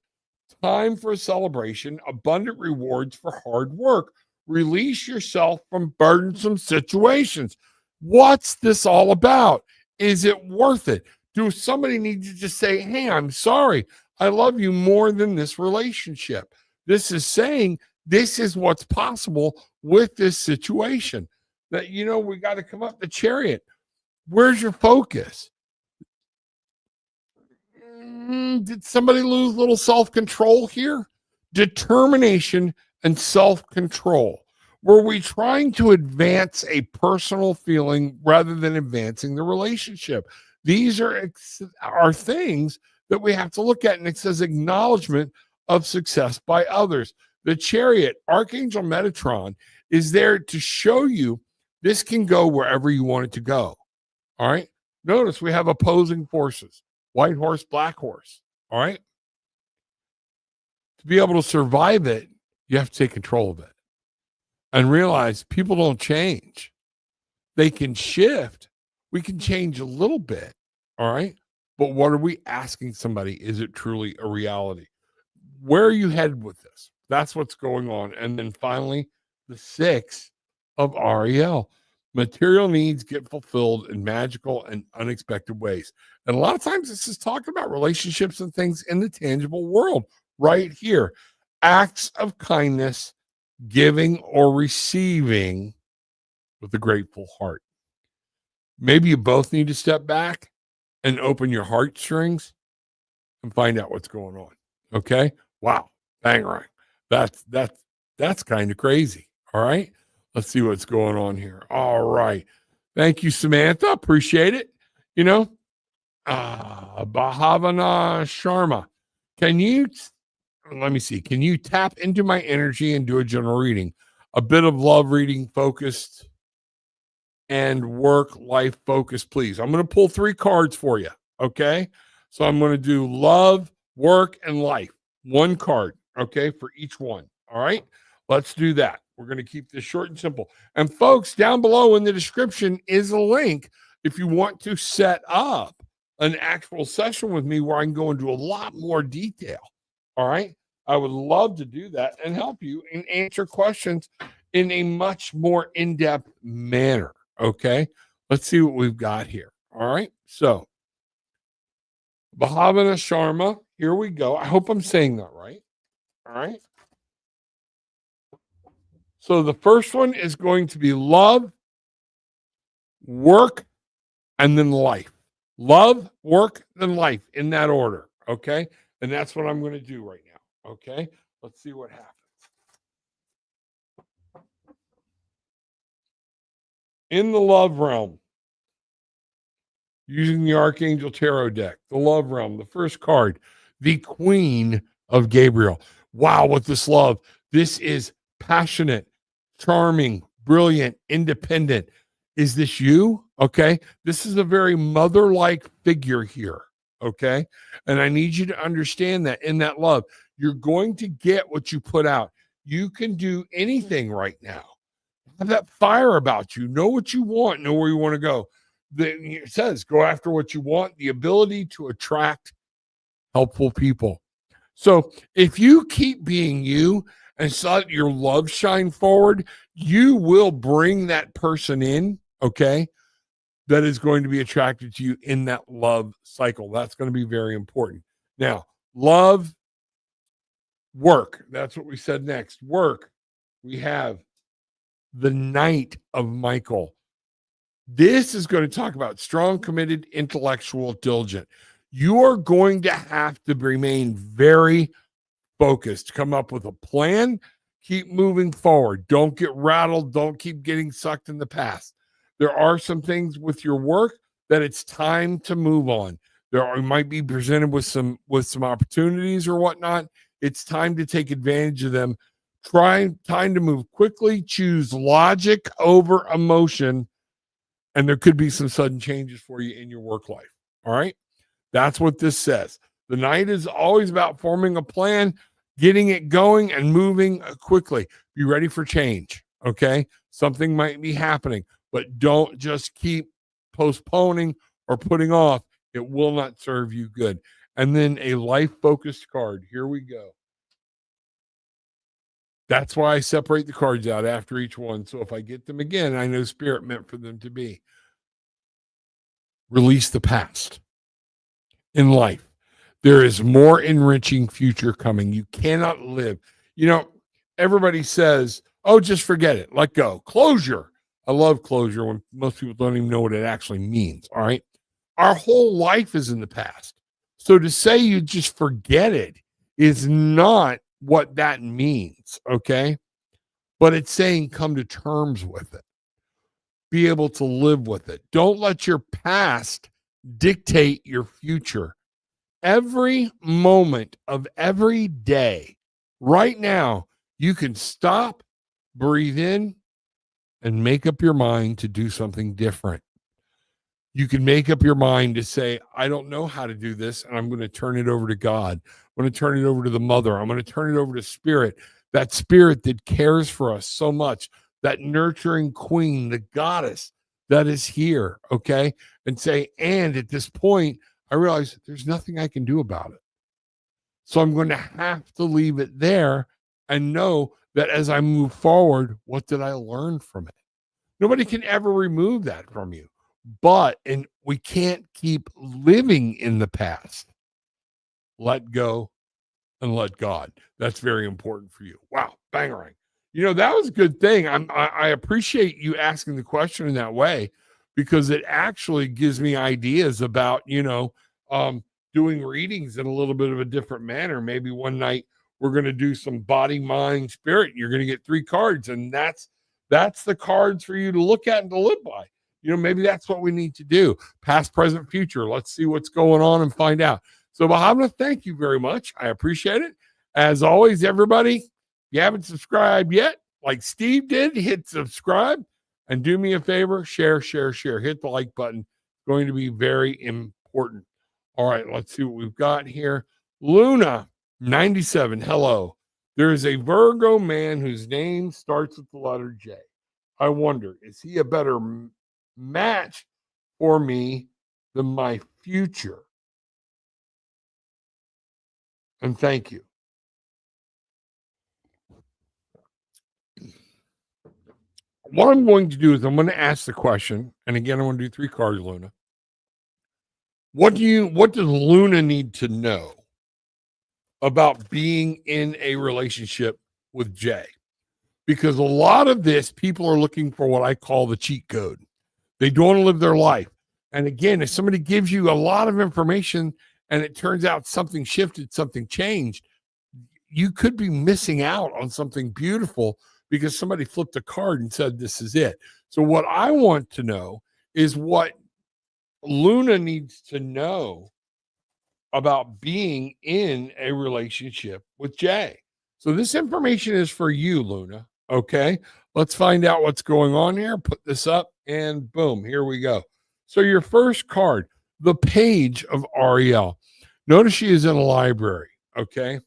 Time for a celebration, abundant rewards for hard work. Release yourself from burdensome situations. What's this all about? Is it worth it? Do somebody need to just say, hey, I'm sorry. I love you more than this relationship. This is saying this is what's possible with this situation. That, you know, we got to come up the Chariot. Where's your focus? Did somebody lose a little self-control here? Determination and self-control. Were we trying to advance a personal feeling rather than advancing the relationship? These are things that we have to look at, and it says acknowledgement of success by others. The Chariot, Archangel Metatron, is there to show you this can go wherever you want it to go. All right. Notice we have opposing forces, white horse, black horse. All right. To be able to survive it, you have to take control of it and realize people don't change. They can shift. We can change a little bit. All right. But what are we asking somebody? Is it truly a reality? Where are you headed with this? That's what's going on. And then finally, the 6 of REL. Material needs get fulfilled in magical and unexpected ways. And a lot of times this is talking about relationships and things in the tangible world right here. Acts of kindness, giving or receiving with a grateful heart. Maybe you both need to step back and open your heartstrings and find out what's going on. Okay. Wow. Bang right. That's kind of crazy. All right. Let's see what's going on here. All right. Thank you, Samantha. Appreciate it. You know, Bhavana Sharma. Let me see. Can you tap into my energy and do a general reading? A bit of love reading focused and work life focus, please. I'm going to pull 3 cards for you. Okay. So I'm going to do love, work, and life. 1 card. Okay. For each one. All right. Let's do that. We're going to keep this short and simple. And folks, down below in the description is a link if you want to set up an actual session with me where I can go into a lot more detail. All right. I would love to do that and help you and answer questions in a much more in-depth manner. Okay. Let's see what we've got here. All right. So, Bhavana Sharma, here we go. I hope I'm saying that right. All right. So the first one is going to be love, work, and then life. Love, work, then life in that order. Okay. And that's what I'm going to do right now. Okay. Let's see what happens. In the love realm, using the Archangel Tarot deck, the love realm, the first card, the Queen of Gabriel. Wow, with this love, this is passionate, charming, brilliant, independent. Is this you? Okay. This is a very mother-like figure here. Okay. And I need you to understand that in that love, you're going to get what you put out. You can do anything right now. Have that fire about you. Know what you want. Know where you want to go. It says go after what you want, the ability to attract helpful people. So if you keep being you and let your love shine forward, you will bring that person in, okay, that is going to be attracted to you in that love cycle. That's going to be very important. Now, love, work. That's what we said next. Work. We have the Knight of Michael. This is going to talk about strong, committed, intellectual, diligent. You are going to have to remain very focused, come up with a plan, keep moving forward. Don't get rattled. Don't keep getting sucked in the past. There are some things with your work that it's time to move on. You might be presented with some opportunities or whatnot. It's time to take advantage of them. Time to move quickly, choose logic over emotion, and there could be some sudden changes for you in your work life. All right. That's what this says. The Knight is always about forming a plan, getting it going, and moving quickly. Be ready for change. Okay. Something might be happening, but don't just keep postponing or putting off. It will not serve you good. And then a life-focused card. Here we go. That's why I separate the cards out after each one. So if I get them again, I know Spirit meant for them to be. Release the past in life. There is more enriching future coming. You cannot live. You know, everybody says, oh, just forget it. Let go. Closure. I love closure when most people don't even know what it actually means. All right. Our whole life is in the past. So to say you just forget it is not what that means. Okay. But it's saying come to terms with it. Be able to live with it. Don't let your past dictate your future. Every moment of every day, right now, you can stop, breathe in, and make up your mind to do something different. You can make up your mind to say, I don't know how to do this, and I'm going to turn it over to God. I'm going to turn it over to the mother. I'm going to turn it over to spirit, that spirit that cares for us so much, that nurturing queen, the goddess that is here. Okay. And say, and at this point, I realize there's nothing I can do about it. So I'm going to have to leave it there and know that as I move forward, what did I learn from it? Nobody can ever remove that from you. And we can't keep living in the past. Let go and let God. That's very important for you. Wow, bangarang. That was a good thing. I appreciate you asking the question in that way, because it actually gives me ideas about, doing readings in a little bit of a different manner. Maybe one night we're going to do some body, mind, spirit. You're going to get 3 cards, and that's the cards for you to look at and to live by. Maybe that's what we need to do. Past, present, future. Let's see what's going on and find out. So, Bahama, thank you very much. I appreciate it. As always, everybody, if you haven't subscribed yet, like Steve did, hit subscribe and do me a favor, share. Hit the like button. It's going to be very important. All right, let's see what we've got here. Luna, 97. Hello. There is a Virgo man whose name starts with the letter J. I wonder, is he a better match for me than my future? And thank you. What I'm going to do is I'm going to ask the question, and again, I'm going to do 3 cards, Luna. What does Luna need to know about being in a relationship with Jay? Because a lot of this, people are looking for what I call the cheat code. They don't want to live their life. And again, if somebody gives you a lot of information and it turns out something shifted, something changed, you could be missing out on something beautiful because somebody flipped a card and said, this is it. So what I want to know is what Luna needs to know about being in a relationship with Jay. So this information is for you, Luna. Okay. Let's find out what's going on here. Put this up and boom, here we go. So your first card, the Page of Ariel. Notice she is in a library. Okay.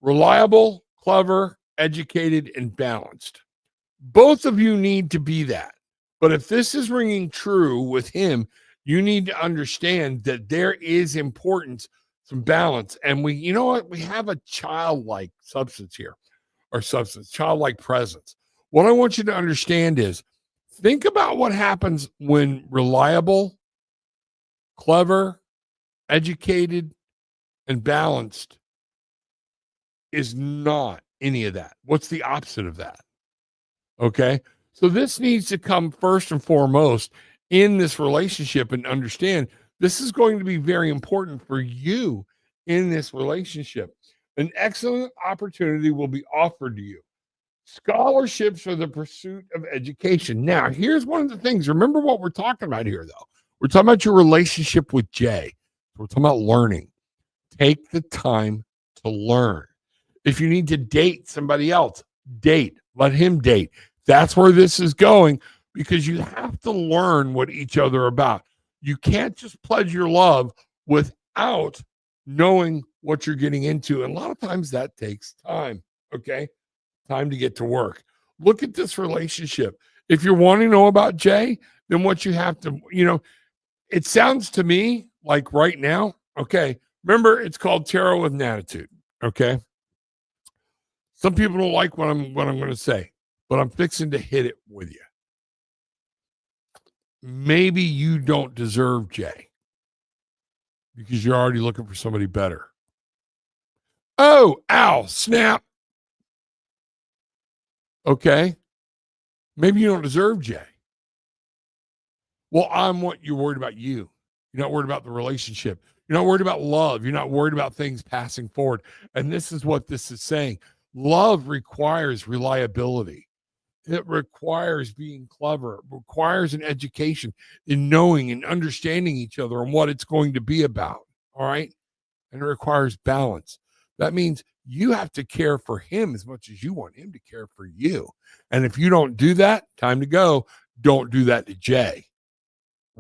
Reliable, clever, educated, and balanced. Both of you need to be that. But if this is ringing true with him, you need to understand that there is importance, some balance. And we have a childlike substance here, childlike presence. What I want you to understand is, think about what happens when reliable, clever, educated, and balanced is not any of that. What's the opposite of that? Okay. So this needs to come first and foremost in this relationship, and understand this is going to be very important for you in this relationship. An excellent opportunity will be offered to you. Scholarships for the pursuit of education. Now, here's one of the things. Remember what we're talking about here, though. We're talking about your relationship with Jay. We're talking about learning. Take the time to learn. If you need to date somebody else, date. Let him date. That's where this is going, because you have to learn what each other are about. You can't just pledge your love without knowing what you're getting into. And a lot of times that takes time. Okay. Time to get to work. Look at this relationship. If you're wanting to know about Jay, then what you have to, it sounds to me like right now, okay, remember it's called Tarot with an Attitude. Okay. Some people don't like what I'm going to say, but I'm fixing to hit it with you. Maybe you don't deserve Jay because you're already looking for somebody better. Oh, ow, snap. Okay. Maybe you don't deserve Jay. Well, you're worried about you. You're not worried about the relationship. You're not worried about love. You're not worried about things passing forward. And this is what this is saying. Love requires reliability. It requires being clever. It requires an education in knowing and understanding each other and what it's going to be about. All right. And it requires balance. That means you have to care for him as much as you want him to care for you. And if you don't do that, time to go. Don't do that to Jay.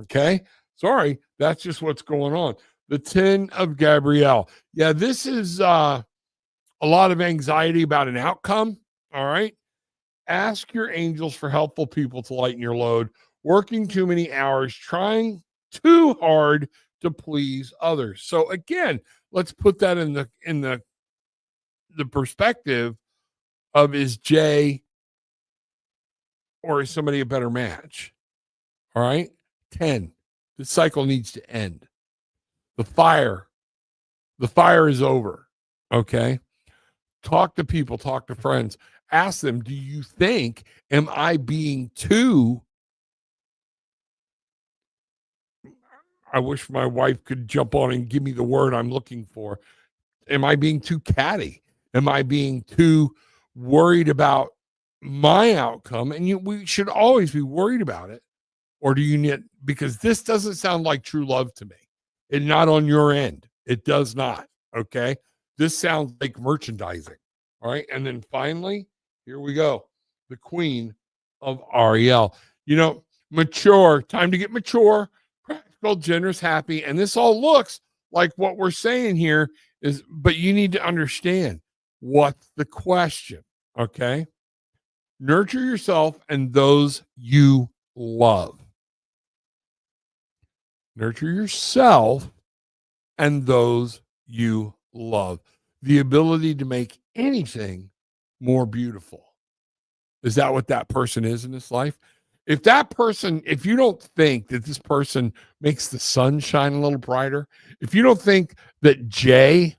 Okay. Sorry. That's just what's going on. The 10 of Gabrielle. Yeah, this is a lot of anxiety about an outcome. All right. Ask your angels for helpful people to lighten your load. Working too many hours, trying too hard to please others. So again, let's put that in the perspective of, is Jay or is somebody a better match? All right. 10. The cycle needs to end. The fire is over. Okay. Talk to people, talk to friends, ask them, do you think, am I being too, I wish my wife could jump on and give me the word I'm looking for. Am I being too catty? Am I being too worried about my outcome? And we should always be worried about it. Or do you need, because this doesn't sound like true love to me. And not on your end. It does not. Okay. This sounds like merchandising. All right. And then finally, here we go. The Queen of Ariel. Mature, time to get mature, practical, generous, happy. And this all looks like what we're saying here is, but you need to understand what's the question. Okay. Nurture yourself and those you love. Nurture yourself and those you love. The ability to make anything more beautiful. Is that what that person is in this life? If you don't think that this person makes the sun shine a little brighter, if you don't think that Jay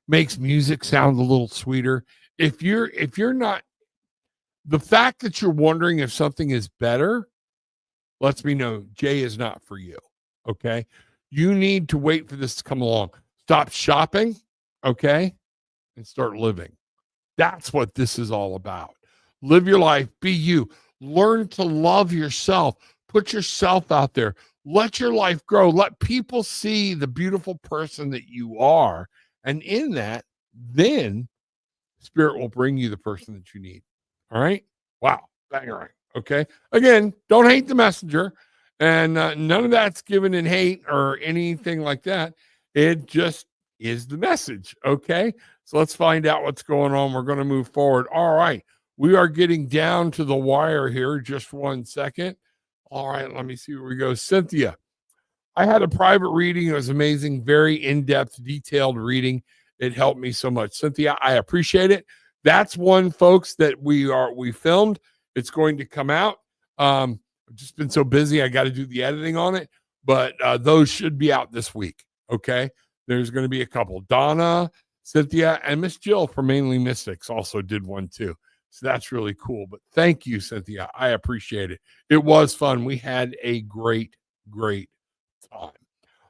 makes music sound a little sweeter, if you're not, the fact that you're wondering if something is better lets me know Jay is not for you. Okay. You need to wait for this to come along. Stop shopping. Okay. And start living. That's what this is all about. Live your life. Be you. Learn to love yourself. Put yourself out there. Let your life grow. Let people see the beautiful person that you are. And in that, then Spirit will bring you the person that you need. All right. Wow. Bang right. Okay. Again, don't hate the messenger. And none of that's given in hate or anything like that. It just is the message. Okay. So let's find out what's going on. We're going to move forward. All right. We are getting down to the wire here. Just 1 second. All right. Let me see where we go. Cynthia, I had a private reading. It was amazing. Very in-depth, detailed reading. It helped me so much. Cynthia, I appreciate it. That's one, folks, that we filmed. It's going to come out. I've just been so busy. I got to do the editing on it, but those should be out this week. Okay. There's going to be a couple. Donna, Cynthia, and Miss Jill from Mainly Mystics also did one too. So that's really cool. But thank you, Cynthia. I appreciate it. It was fun. We had a great time.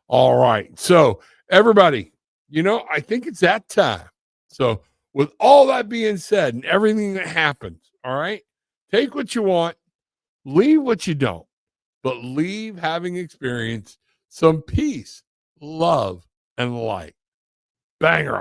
All right. So everybody, I think it's that time. So with all that being said and everything that happens, all right, take what you want, leave what you don't, but leave having experienced some peace, love, and light. Banger.